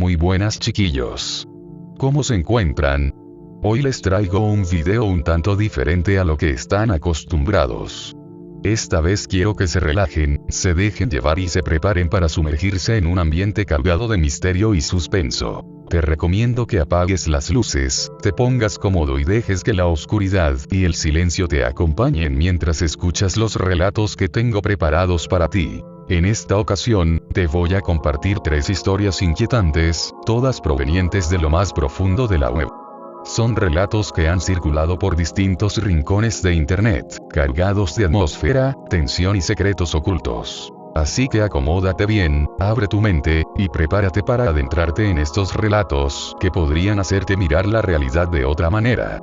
Muy buenas chiquillos. ¿Cómo se encuentran? Hoy les traigo un video un tanto diferente a lo que están acostumbrados. Esta vez quiero que se relajen, se dejen llevar y se preparen para sumergirse en un ambiente cargado de misterio y suspenso. Te recomiendo que apagues las luces, te pongas cómodo y dejes que la oscuridad y el silencio te acompañen mientras escuchas los relatos que tengo preparados para ti. En esta ocasión, te voy a compartir 3 historias inquietantes, todas provenientes de lo más profundo de la web. Son relatos que han circulado por distintos rincones de internet, cargados de atmósfera, tensión y secretos ocultos. Así que acomódate bien, abre tu mente, y prepárate para adentrarte en estos relatos que podrían hacerte mirar la realidad de otra manera.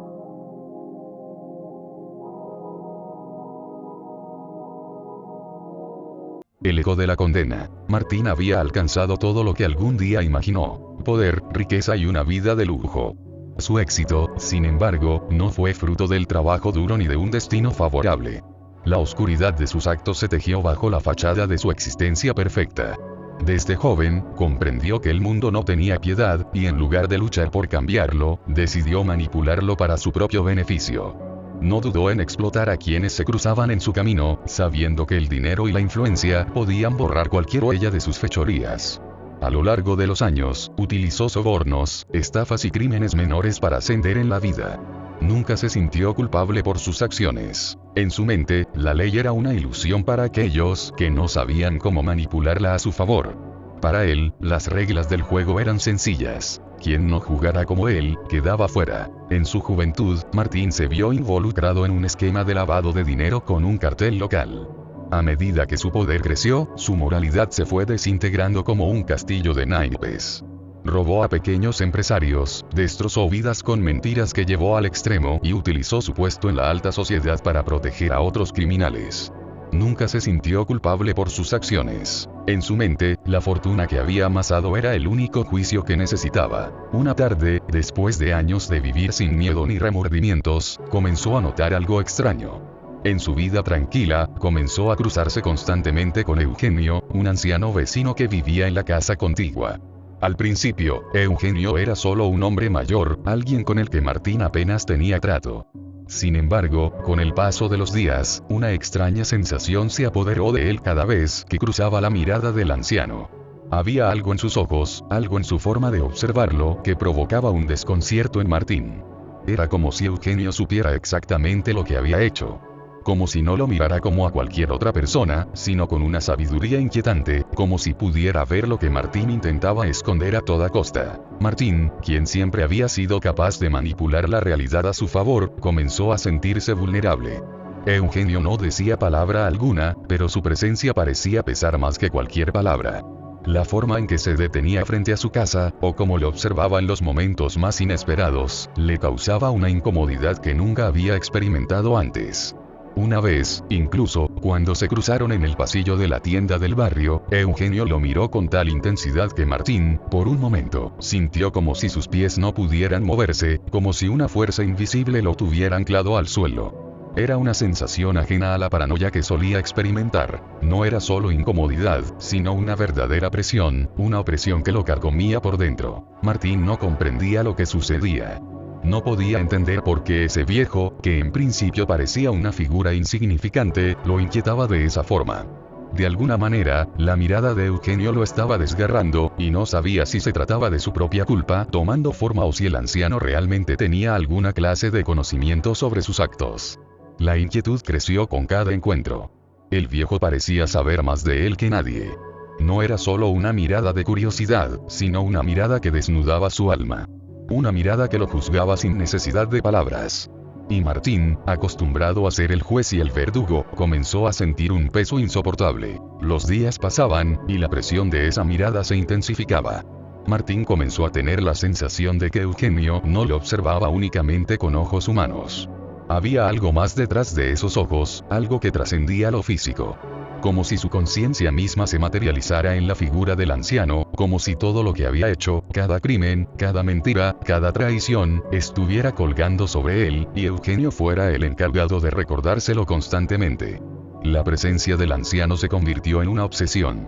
El eco de la condena. Martín había alcanzado todo lo que algún día imaginó: poder, riqueza y una vida de lujo. Su éxito, sin embargo, no fue fruto del trabajo duro ni de un destino favorable. La oscuridad de sus actos se tejió bajo la fachada de su existencia perfecta. Desde joven, comprendió que el mundo no tenía piedad, y en lugar de luchar por cambiarlo, decidió manipularlo para su propio beneficio. No dudó en explotar a quienes se cruzaban en su camino, sabiendo que el dinero y la influencia podían borrar cualquier huella de sus fechorías. A lo largo de los años, utilizó sobornos, estafas y crímenes menores para ascender en la vida. Nunca se sintió culpable por sus acciones. En su mente, la ley era una ilusión para aquellos que no sabían cómo manipularla a su favor. Para él, las reglas del juego eran sencillas. Quien no jugara como él, quedaba fuera. En su juventud, Martín se vio involucrado en un esquema de lavado de dinero con un cartel local. A medida que su poder creció, su moralidad se fue desintegrando como un castillo de naipes. Robó a pequeños empresarios, destrozó vidas con mentiras que llevó al extremo y utilizó su puesto en la alta sociedad para proteger a otros criminales. Nunca se sintió culpable por sus acciones. En su mente, la fortuna que había amasado era el único juicio que necesitaba. Una tarde, después de años de vivir sin miedo ni remordimientos, comenzó a notar algo extraño. En su vida tranquila, comenzó a cruzarse constantemente con Eugenio, un anciano vecino que vivía en la casa contigua. Al principio, Eugenio era solo un hombre mayor, alguien con el que Martín apenas tenía trato. Sin embargo, con el paso de los días, una extraña sensación se apoderó de él cada vez que cruzaba la mirada del anciano. Había algo en sus ojos, algo en su forma de observarlo, que provocaba un desconcierto en Martín. Era como si Eugenio supiera exactamente lo que había hecho. Como si no lo mirara como a cualquier otra persona, sino con una sabiduría inquietante, como si pudiera ver lo que Martín intentaba esconder a toda costa. Martín, quien siempre había sido capaz de manipular la realidad a su favor, comenzó a sentirse vulnerable. Eugenio no decía palabra alguna, pero su presencia parecía pesar más que cualquier palabra. La forma en que se detenía frente a su casa, o como lo observaba en los momentos más inesperados, le causaba una incomodidad que nunca había experimentado antes. Una vez, incluso, cuando se cruzaron en el pasillo de la tienda del barrio, Eugenio lo miró con tal intensidad que Martín, por un momento, sintió como si sus pies no pudieran moverse, como si una fuerza invisible lo tuviera anclado al suelo. Era una sensación ajena a la paranoia que solía experimentar. No era solo incomodidad, sino una verdadera presión, una opresión que lo carcomía por dentro. Martín no comprendía lo que sucedía. No podía entender por qué ese viejo, que en principio parecía una figura insignificante, lo inquietaba de esa forma. De alguna manera, la mirada de Eugenio lo estaba desgarrando, y no sabía si se trataba de su propia culpa tomando forma o si el anciano realmente tenía alguna clase de conocimiento sobre sus actos. La inquietud creció con cada encuentro. El viejo parecía saber más de él que nadie. No era solo una mirada de curiosidad, sino una mirada que desnudaba su alma. Una mirada que lo juzgaba sin necesidad de palabras. Y Martín, acostumbrado a ser el juez y el verdugo, comenzó a sentir un peso insoportable. Los días pasaban, y la presión de esa mirada se intensificaba. Martín comenzó a tener la sensación de que Eugenio no lo observaba únicamente con ojos humanos. Había algo más detrás de esos ojos, algo que trascendía lo físico. Como si su conciencia misma se materializara en la figura del anciano, como si todo lo que había hecho, cada crimen, cada mentira, cada traición, estuviera colgando sobre él, y Eugenio fuera el encargado de recordárselo constantemente. La presencia del anciano se convirtió en una obsesión.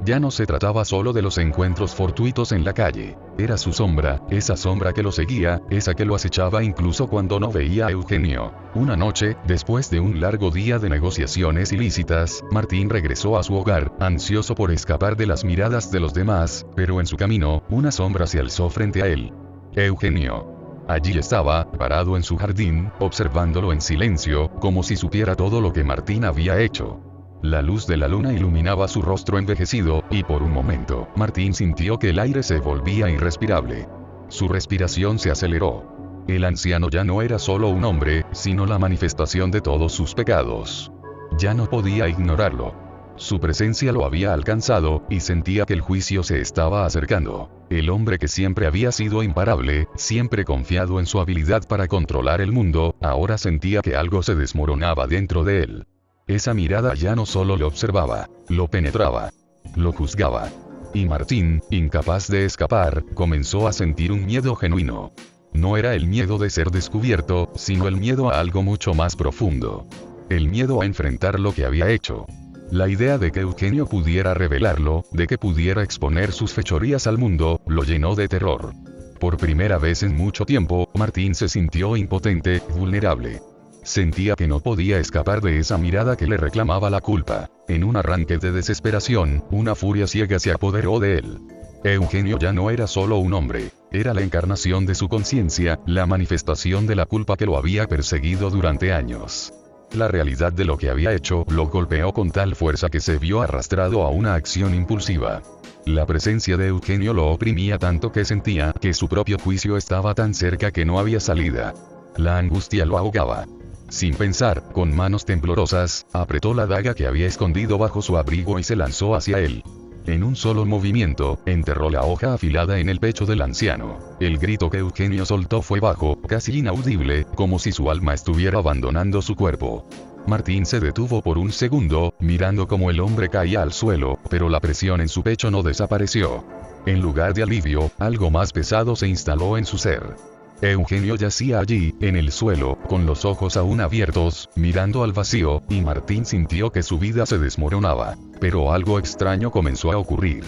Ya no se trataba solo de los encuentros fortuitos en la calle. Era su sombra, esa sombra que lo seguía, esa que lo acechaba incluso cuando no veía a Eugenio. Una noche, después de un largo día de negociaciones ilícitas, Martín regresó a su hogar, ansioso por escapar de las miradas de los demás, pero en su camino, una sombra se alzó frente a él. Eugenio. Allí estaba, parado en su jardín, observándolo en silencio, como si supiera todo lo que Martín había hecho. La luz de la luna iluminaba su rostro envejecido, y por un momento, Martín sintió que el aire se volvía irrespirable. Su respiración se aceleró. El anciano ya no era solo un hombre, sino la manifestación de todos sus pecados. Ya no podía ignorarlo. Su presencia lo había alcanzado, y sentía que el juicio se estaba acercando. El hombre que siempre había sido imparable, siempre confiado en su habilidad para controlar el mundo, ahora sentía que algo se desmoronaba dentro de él. Esa mirada ya no solo lo observaba, lo penetraba, lo juzgaba. Y Martín, incapaz de escapar, comenzó a sentir un miedo genuino. No era el miedo de ser descubierto, sino el miedo a algo mucho más profundo. El miedo a enfrentar lo que había hecho. La idea de que Eugenio pudiera revelarlo, de que pudiera exponer sus fechorías al mundo, lo llenó de terror. Por primera vez en mucho tiempo, Martín se sintió impotente, vulnerable. Sentía que no podía escapar de esa mirada que le reclamaba la culpa. En un arranque de desesperación, una furia ciega se apoderó de él. Eugenio ya no era solo un hombre, era la encarnación de su conciencia, la manifestación de la culpa que lo había perseguido durante años. La realidad de lo que había hecho lo golpeó con tal fuerza que se vio arrastrado a una acción impulsiva. La presencia de Eugenio lo oprimía tanto que sentía que su propio juicio estaba tan cerca que no había salida. La angustia lo ahogaba. Sin pensar, con manos temblorosas, apretó la daga que había escondido bajo su abrigo y se lanzó hacia él. En un solo movimiento, enterró la hoja afilada en el pecho del anciano. El grito que Eugenio soltó fue bajo, casi inaudible, como si su alma estuviera abandonando su cuerpo. Martín se detuvo por un segundo, mirando cómo el hombre caía al suelo, pero la presión en su pecho no desapareció. En lugar de alivio, algo más pesado se instaló en su ser. Eugenio yacía allí, en el suelo, con los ojos aún abiertos, mirando al vacío, y Martín sintió que su vida se desmoronaba. Pero algo extraño comenzó a ocurrir.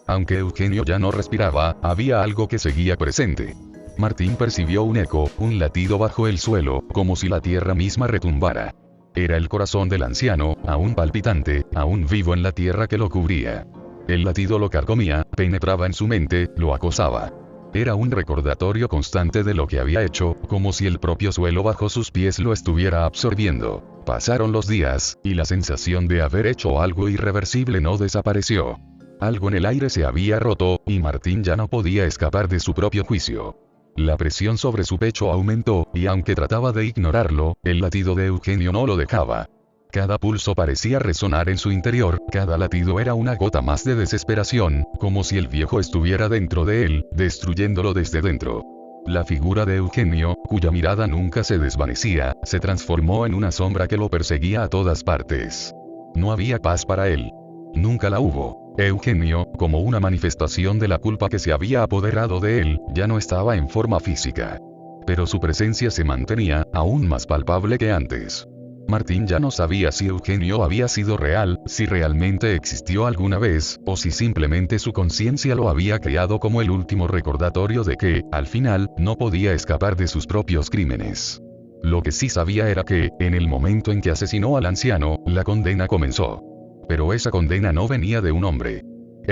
Aunque Eugenio ya no respiraba, había algo que seguía presente. Martín percibió un eco, un latido bajo el suelo, como si la tierra misma retumbara. Era el corazón del anciano, aún palpitante, aún vivo en la tierra que lo cubría. El latido lo carcomía, penetraba en su mente, lo acosaba. Era un recordatorio constante de lo que había hecho, como si el propio suelo bajo sus pies lo estuviera absorbiendo. Pasaron los días, y la sensación de haber hecho algo irreversible no desapareció. Algo en el aire se había roto, y Martín ya no podía escapar de su propio juicio. La presión sobre su pecho aumentó, y aunque trataba de ignorarlo, el latido de Eugenio no lo dejaba. Cada pulso parecía resonar en su interior, cada latido era una gota más de desesperación, como si el viejo estuviera dentro de él, destruyéndolo desde dentro. La figura de Eugenio, cuya mirada nunca se desvanecía, se transformó en una sombra que lo perseguía a todas partes. No había paz para él. Nunca la hubo. Eugenio, como una manifestación de la culpa que se había apoderado de él, ya no estaba en forma física. Pero su presencia se mantenía, aún más palpable que antes. Martín ya no sabía si Eugenio había sido real, si realmente existió alguna vez, o si simplemente su conciencia lo había creado como el último recordatorio de que, al final, no podía escapar de sus propios crímenes. Lo que sí sabía era que, en el momento en que asesinó al anciano, la condena comenzó. Pero esa condena no venía de un hombre.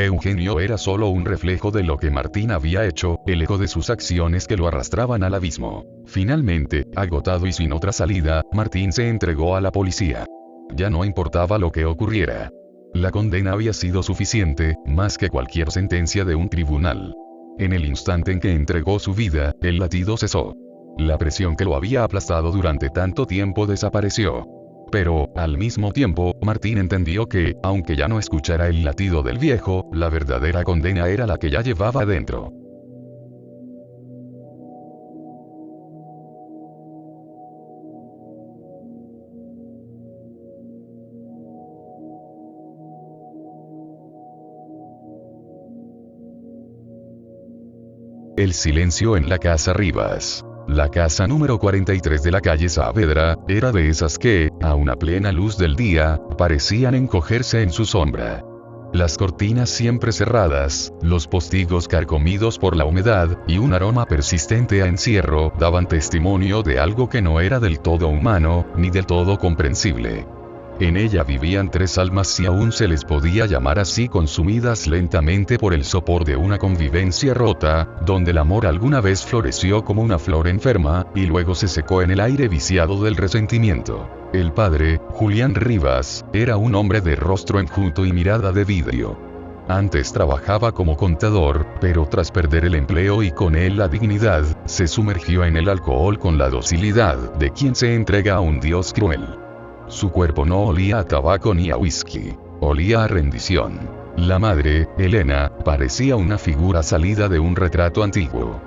Eugenio era solo un reflejo de lo que Martín había hecho, el eco de sus acciones que lo arrastraban al abismo. Finalmente, agotado y sin otra salida, Martín se entregó a la policía. Ya no importaba lo que ocurriera. La condena había sido suficiente, más que cualquier sentencia de un tribunal. En el instante en que entregó su vida, el latido cesó. La presión que lo había aplastado durante tanto tiempo desapareció. Pero, al mismo tiempo, Martín entendió que, aunque ya no escuchara el latido del viejo, la verdadera condena era la que ya llevaba dentro. El silencio en la casa Rivas. La casa número 43 de la calle Saavedra, era de esas que, a una plena luz del día, parecían encogerse en su sombra. Las cortinas siempre cerradas, los postigos carcomidos por la humedad, y un aroma persistente a encierro, daban testimonio de algo que no era del todo humano, ni del todo comprensible. En ella vivían 3 almas, si aún se les podía llamar así, consumidas lentamente por el sopor de una convivencia rota, donde el amor alguna vez floreció como una flor enferma, y luego se secó en el aire viciado del resentimiento. El padre, Julián Rivas, era un hombre de rostro enjuto y mirada de vidrio. Antes trabajaba como contador, pero tras perder el empleo y con él la dignidad, se sumergió en el alcohol con la docilidad de quien se entrega a un Dios cruel. Su cuerpo no olía a tabaco ni a whisky, olía a rendición. La madre, Elena, parecía una figura salida de un retrato antiguo.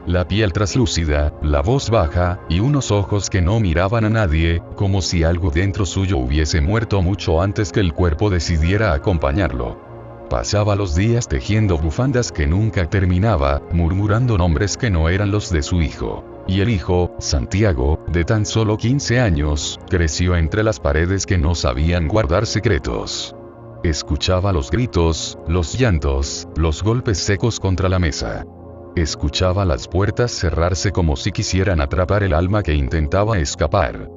La piel traslúcida, la voz baja, y unos ojos que no miraban a nadie, como si algo dentro suyo hubiese muerto mucho antes que el cuerpo decidiera acompañarlo. Pasaba los días tejiendo bufandas que nunca terminaba, murmurando nombres que no eran los de su hijo. Y el hijo, Santiago, de tan solo 15 años, creció entre las paredes que no sabían guardar secretos. Escuchaba los gritos, los llantos, los golpes secos contra la mesa. Escuchaba las puertas cerrarse como si quisieran atrapar el alma que intentaba escapar.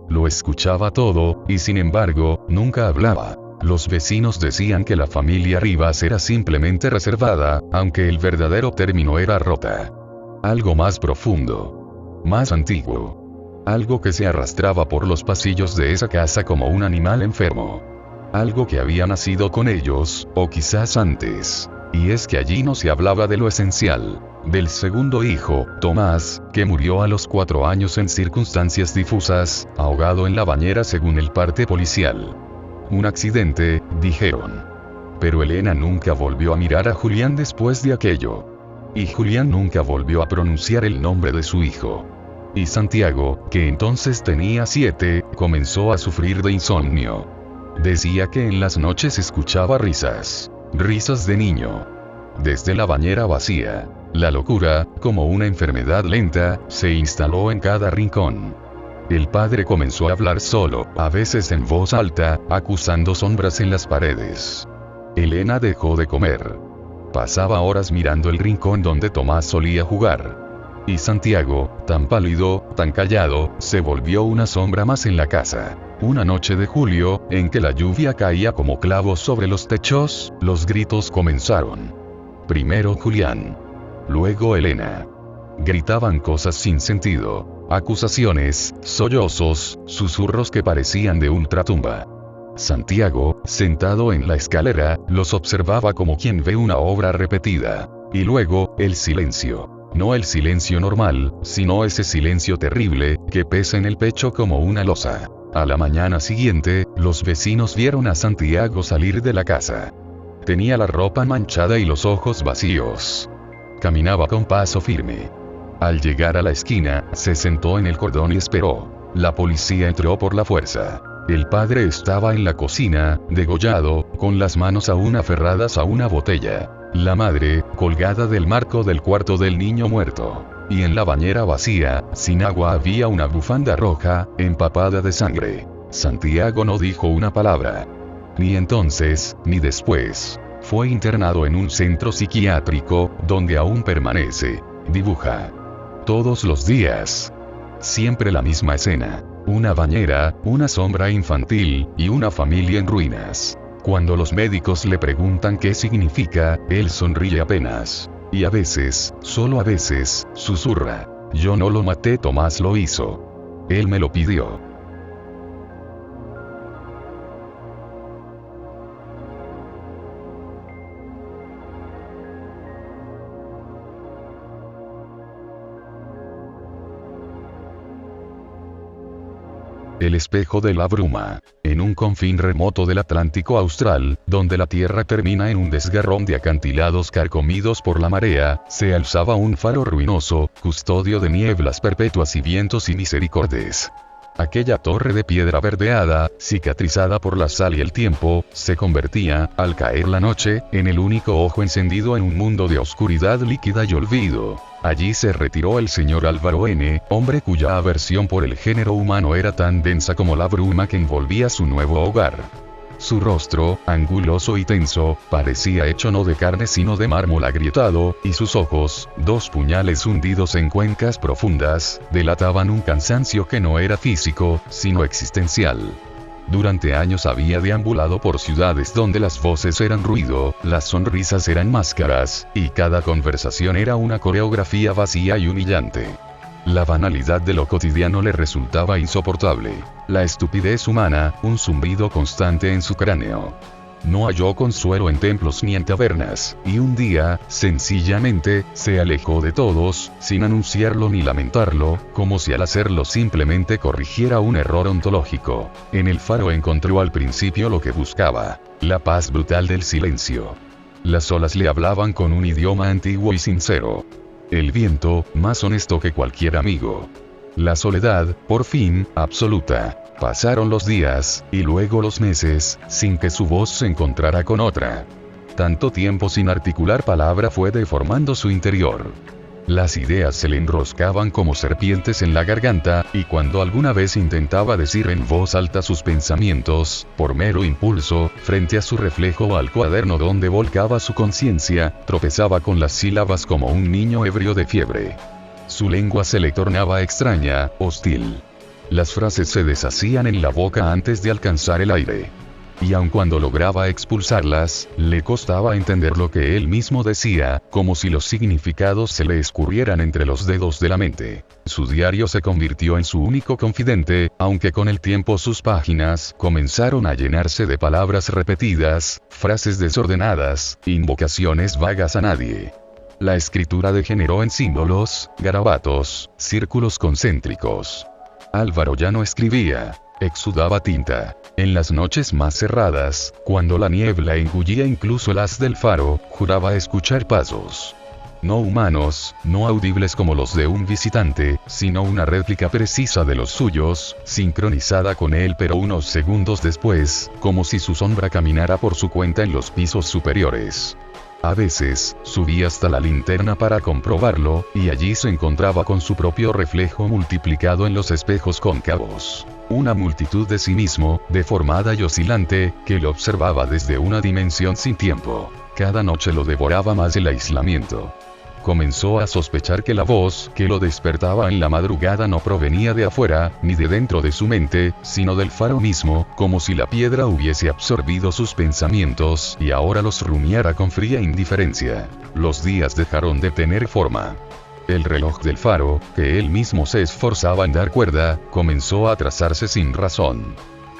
Lo escuchaba todo, y sin embargo, nunca hablaba. Los vecinos decían que la familia Rivas era simplemente reservada, aunque el verdadero término era rota. Algo más profundo. Más antiguo. Algo que se arrastraba por los pasillos de esa casa como un animal enfermo. Algo que había nacido con ellos, o quizás antes. Y es que allí no se hablaba de lo esencial. Del segundo hijo, Tomás, que murió a los 4 años en circunstancias difusas, ahogado en la bañera según el parte policial. Un accidente, dijeron. Pero Elena nunca volvió a mirar a Julián después de aquello. Y Julián nunca volvió a pronunciar el nombre de su hijo. Y Santiago, que entonces tenía 7, comenzó a sufrir de insomnio. Decía que en las noches escuchaba risas. Risas de niño. Desde la bañera vacía. La locura, como una enfermedad lenta, se instaló en cada rincón. El padre comenzó a hablar solo, a veces en voz alta, acusando sombras en las paredes. Elena dejó de comer. Pasaba horas mirando el rincón donde Tomás solía jugar. Y Santiago, tan pálido, tan callado, se volvió una sombra más en la casa. Una noche de julio, en que la lluvia caía como clavos sobre los techos, los gritos comenzaron. Primero Julián. Luego Elena. Gritaban cosas sin sentido, acusaciones, sollozos, susurros que parecían de ultratumba. Santiago, sentado en la escalera, los observaba como quien ve una obra repetida. Y luego, el silencio. No el silencio normal, sino ese silencio terrible, que pesa en el pecho como una losa. A la mañana siguiente, los vecinos vieron a Santiago salir de la casa. Tenía la ropa manchada y los ojos vacíos. Caminaba con paso firme. Al llegar a la esquina, se sentó en el cordón y esperó. La policía entró por la fuerza. El padre estaba en la cocina, degollado, con las manos aún aferradas a una botella. La madre, colgada del marco del cuarto del niño muerto. Y en la bañera vacía, sin agua, había una bufanda roja, empapada de sangre. Santiago no dijo una palabra. Ni entonces, ni después. Fue internado en un centro psiquiátrico, donde aún permanece. Dibuja. Todos los días. Siempre la misma escena. Una bañera, una sombra infantil, y una familia en ruinas. Cuando los médicos le preguntan qué significa, él sonríe apenas. Y a veces, solo a veces, susurra. Yo no lo maté, Tomás lo hizo. Él me lo pidió. El espejo de la bruma. En un confín remoto del Atlántico Austral, donde la tierra termina en un desgarrón de acantilados carcomidos por la marea, se alzaba un faro ruinoso, custodio de nieblas perpetuas y vientos inmisericordes. Aquella torre de piedra verdeada, cicatrizada por la sal y el tiempo, se convertía, al caer la noche, en el único ojo encendido en un mundo de oscuridad líquida y olvido. Allí se retiró el señor Álvaro N., hombre cuya aversión por el género humano era tan densa como la bruma que envolvía su nuevo hogar. Su rostro, anguloso y tenso, parecía hecho no de carne sino de mármol agrietado, y sus ojos, dos puñales hundidos en cuencas profundas, delataban un cansancio que no era físico, sino existencial. Durante años había deambulado por ciudades donde las voces eran ruido, las sonrisas eran máscaras, y cada conversación era una coreografía vacía y humillante. La banalidad de lo cotidiano le resultaba insoportable. La estupidez humana, un zumbido constante en su cráneo. No halló consuelo en templos ni en tabernas, y un día, sencillamente, se alejó de todos, sin anunciarlo ni lamentarlo, como si al hacerlo simplemente corrigiera un error ontológico. En el faro encontró al principio lo que buscaba: la paz brutal del silencio. Las olas le hablaban con un idioma antiguo y sincero. El viento, más honesto que cualquier amigo. La soledad, por fin, absoluta. Pasaron los días, y luego los meses, sin que su voz se encontrara con otra. Tanto tiempo sin articular palabra fue deformando su interior. Las ideas se le enroscaban como serpientes en la garganta, y cuando alguna vez intentaba decir en voz alta sus pensamientos, por mero impulso, frente a su reflejo o al cuaderno donde volcaba su conciencia, tropezaba con las sílabas como un niño ebrio de fiebre. Su lengua se le tornaba extraña, hostil. Las frases se deshacían en la boca antes de alcanzar el aire. Y aun cuando lograba expulsarlas, le costaba entender lo que él mismo decía, como si los significados se le escurrieran entre los dedos de la mente. Su diario se convirtió en su único confidente, aunque con el tiempo sus páginas comenzaron a llenarse de palabras repetidas, frases desordenadas, invocaciones vagas a nadie. La escritura degeneró en símbolos, garabatos, círculos concéntricos. Álvaro ya no escribía, exudaba tinta. En las noches más cerradas, cuando la niebla engullía incluso el haz del faro, juraba escuchar pasos. No humanos, no audibles como los de un visitante, sino una réplica precisa de los suyos, sincronizada con él pero unos segundos después, como si su sombra caminara por su cuenta en los pisos superiores. A veces, subía hasta la linterna para comprobarlo, y allí se encontraba con su propio reflejo multiplicado en los espejos cóncavos. Una multitud de sí mismo, deformada y oscilante, que lo observaba desde una dimensión sin tiempo. Cada noche lo devoraba más el aislamiento. Comenzó a sospechar que la voz que lo despertaba en la madrugada no provenía de afuera, ni de dentro de su mente, sino del faro mismo, como si la piedra hubiese absorbido sus pensamientos y ahora los rumiara con fría indiferencia. Los días dejaron de tener forma. El reloj del faro, que él mismo se esforzaba en dar cuerda, comenzó a atrasarse sin razón.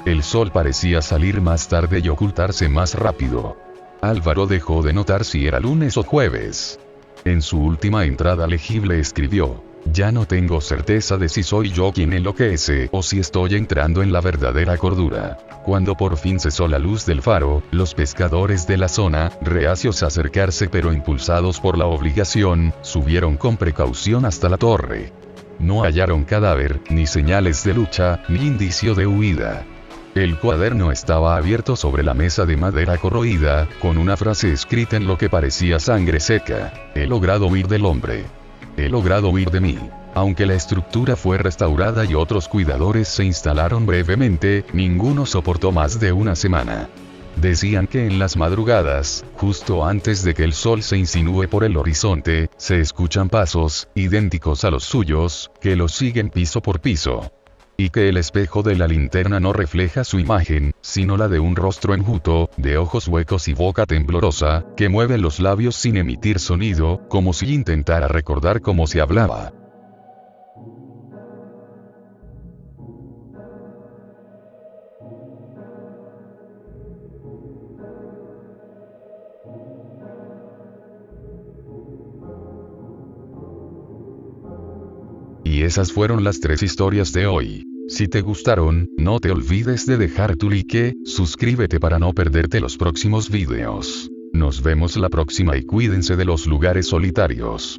El sol parecía salir más tarde y ocultarse más rápido. Álvaro dejó de notar si era lunes o jueves. En su última entrada legible escribió: ya no tengo certeza de si soy yo quien enloquece o si estoy entrando en la verdadera cordura. Cuando por fin cesó la luz del faro, los pescadores de la zona, reacios a acercarse pero impulsados por la obligación, subieron con precaución hasta la torre. No hallaron cadáver, ni señales de lucha, ni indicio de huida. El cuaderno estaba abierto sobre la mesa de madera corroída, con una frase escrita en lo que parecía sangre seca: he logrado huir del hombre. He logrado huir de mí. Aunque la estructura fue restaurada y otros cuidadores se instalaron brevemente, ninguno soportó más de una semana. Decían que en las madrugadas, justo antes de que el sol se insinúe por el horizonte, se escuchan pasos, idénticos a los suyos, que los siguen piso por piso. Y que el espejo de la linterna no refleja su imagen, sino la de un rostro enjuto, de ojos huecos y boca temblorosa, que mueve los labios sin emitir sonido, como si intentara recordar cómo se hablaba. Y esas fueron las 3 historias de hoy. Si te gustaron, no te olvides de dejar tu like, suscríbete para no perderte los próximos videos. Nos vemos la próxima y cuídense de los lugares solitarios.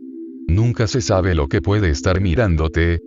Nunca se sabe lo que puede estar mirándote,